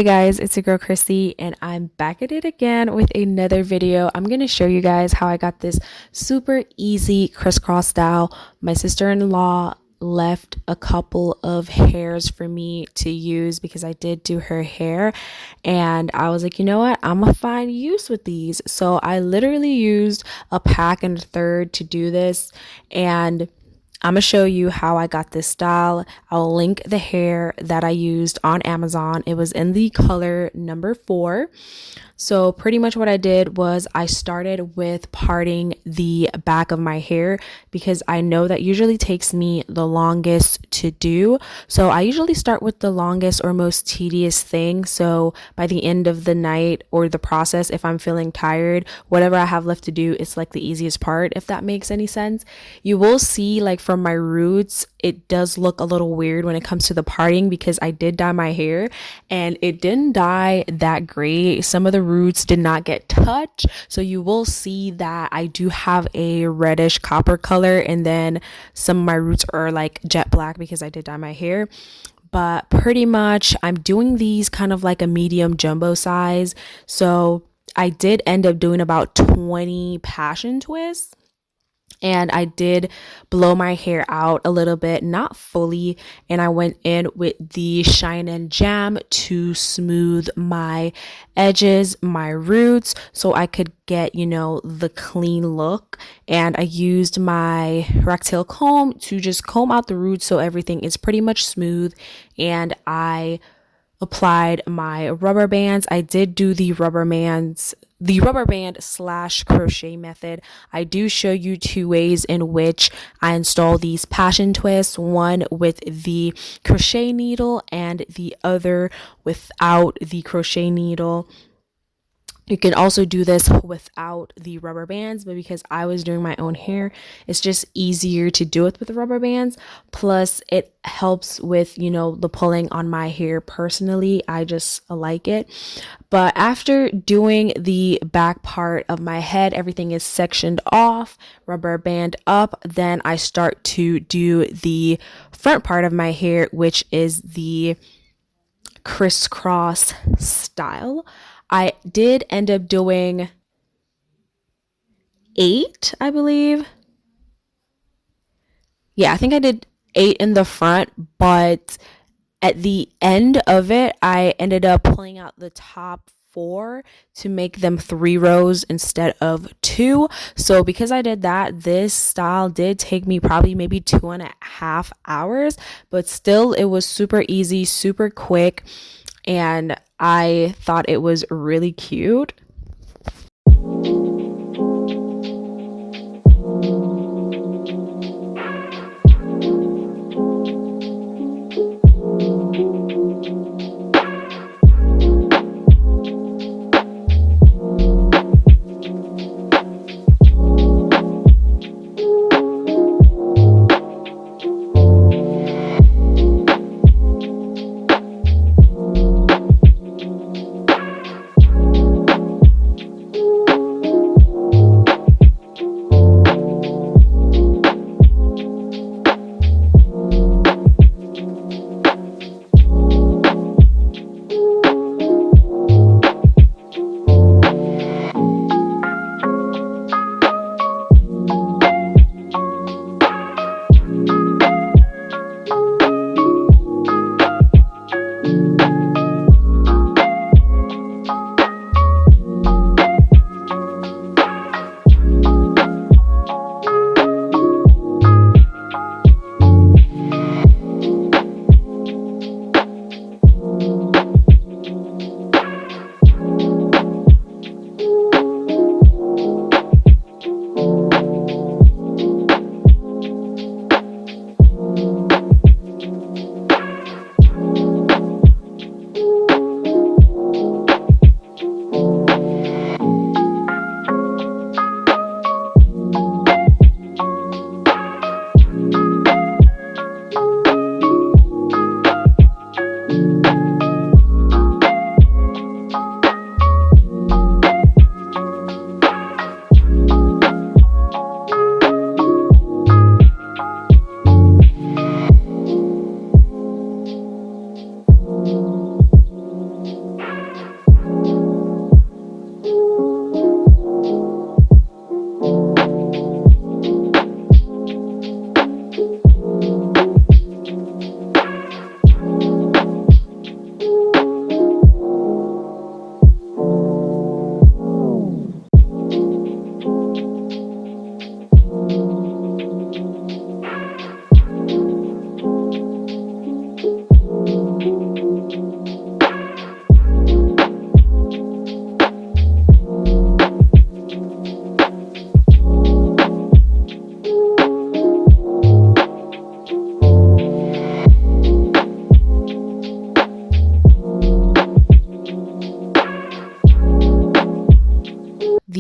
Hey guys, it's your girl Chrissy and I'm back at it again with another video. I'm going to show you guys how I got this super easy crisscross style. My sister-in-law left a couple of hairs for me to use because I did do her hair, and I was like, you know what, I'm gonna find use with these. So I literally used a pack and a third to do this, and I'm gonna show you how I got this style. I'll link the hair that I used on Amazon. It was in the color number 4. So pretty much what I did was I started with parting the back of my hair because I know that usually takes me the longest to do. So I usually start with the longest or most tedious thing. So by the end of the night or the process, if I'm feeling tired, whatever I have left to do, it's like the easiest part, if that makes any sense. You will see, like, from my roots, it does look a little weird when it comes to the parting because I did dye my hair and it didn't dye that great. Some of the roots did not get touched, so you will see that I do have a reddish copper color, and then some of my roots are like jet black because I did dye my hair. But pretty much I'm doing these kind of like a medium jumbo size, so I did end up doing about 20 passion twists. And I did blow my hair out a little bit, not fully, and I went in with the Shine and Jam to smooth my edges, my roots, so I could get, you know, the clean look. And I used my rat-tail comb to just comb out the roots so everything is pretty much smooth, and I applied my rubber bands. I did do the rubber band slash crochet method. I do show you 2 ways in which I install these passion twists, one with the crochet needle and the other without the crochet needle. You can also do this without the rubber bands, but because I was doing my own hair, it's just easier to do it with the rubber bands. Plus, it helps with, you know, the pulling on my hair. Personally, I just like it. But after doing the back part of my head, everything is sectioned off, rubber band up. Then I start to do the front part of my hair, which is the crisscross style. I did end up doing 8, I believe. Yeah, I think I did 8 in the front, but at the end of it, I ended up pulling out the top 4 to make them 3 rows instead of 2. So because I did that, this style did take me probably maybe 2.5 hours, but still it was super easy, super quick, and I thought it was really cute.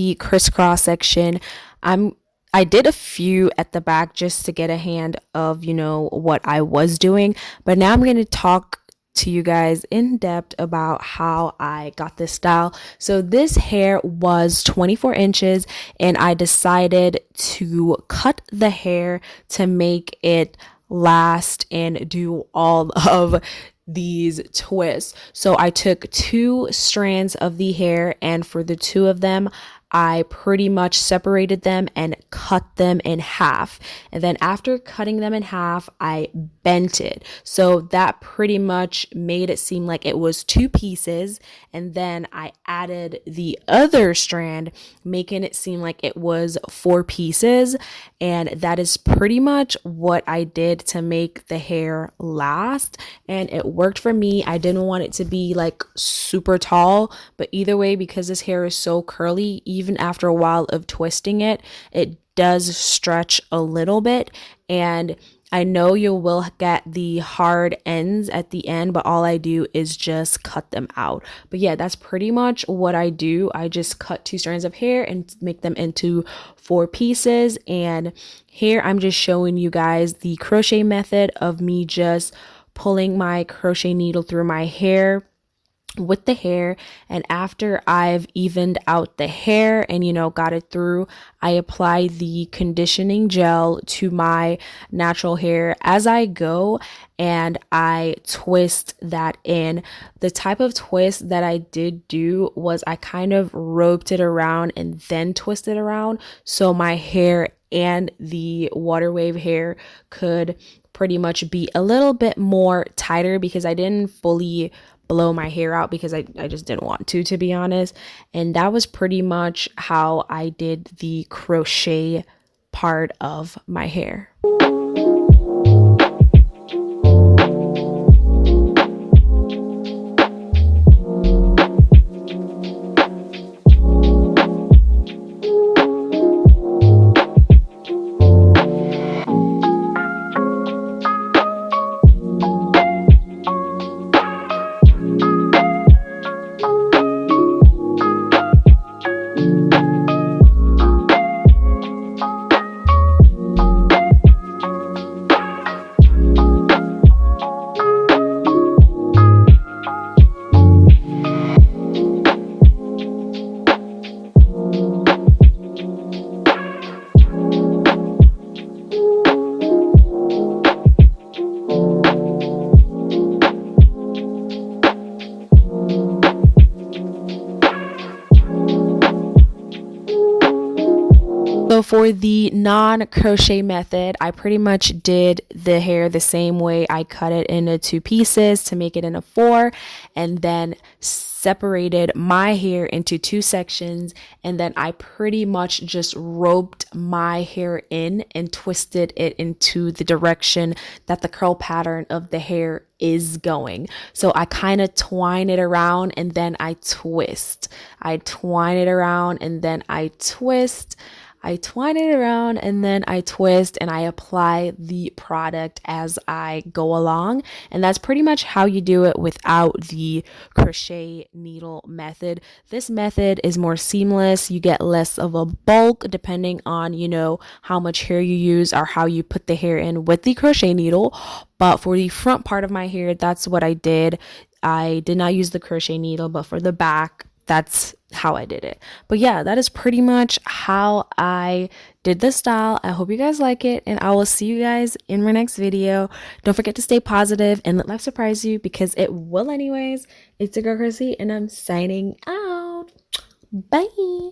the crisscross section, I did a few at the back just to get a hand of, you know, what I was doing. But now I'm going to talk to you guys in depth about how I got this style. So this hair was 24 inches and I decided to cut the hair to make it last and do all of these twists. So I took 2 strands of the hair, and for the 2 of them I pretty much separated them and cut them in half. And then after cutting them in half, I bent it. So that pretty much made it seem like it was 2 pieces. And then I added the other strand, making it seem like it was 4 pieces. And that is pretty much what I did to make the hair last. And it worked for me. I didn't want it to be like super tall, but either way, because this hair is so curly, even after a while of twisting it, it does stretch a little bit. And I know you will get the hard ends at the end, but all I do is just cut them out. But yeah, that's pretty much what I do. I just cut 2 strands of hair and make them into 4 pieces. And here I'm just showing you guys the crochet method of me just pulling my crochet needle through my hair with the hair. And after I've evened out the hair and, you know, got it through, I apply the conditioning gel to my natural hair as I go, and I twist that in. The type of twist that I did do was I kind of roped it around and then twisted around, so my hair and the water wave hair could pretty much be a little bit more tighter, because I didn't fully blow my hair out because I just didn't want to be honest. And that was pretty much how I did the crochet part of my hair. So for the non-crochet method, I pretty much did the hair the same way. I cut it into 2 pieces to make it into 4, and then separated my hair into 2 sections, and then I pretty much just roped my hair in and twisted it into the direction that the curl pattern of the hair is going. So I kind of twine it around and then I twist. I twine it around and then I twist. I twine it around and then I twist, and I apply the product as I go along. And that's pretty much how you do it without the crochet needle method. This method is more seamless. You get less of a bulk depending on, you know, how much hair you use or how you put the hair in with the crochet needle. But for the front part of my hair, that's what I did. I did not use the crochet needle, but for the back, that's how I did it. But yeah, that is pretty much how I did this style. I hope you guys like it, and I will see you guys in my next video. Don't forget to stay positive and let life surprise you, because it will anyways. It's your girl Chrissy, and I'm signing out. Bye.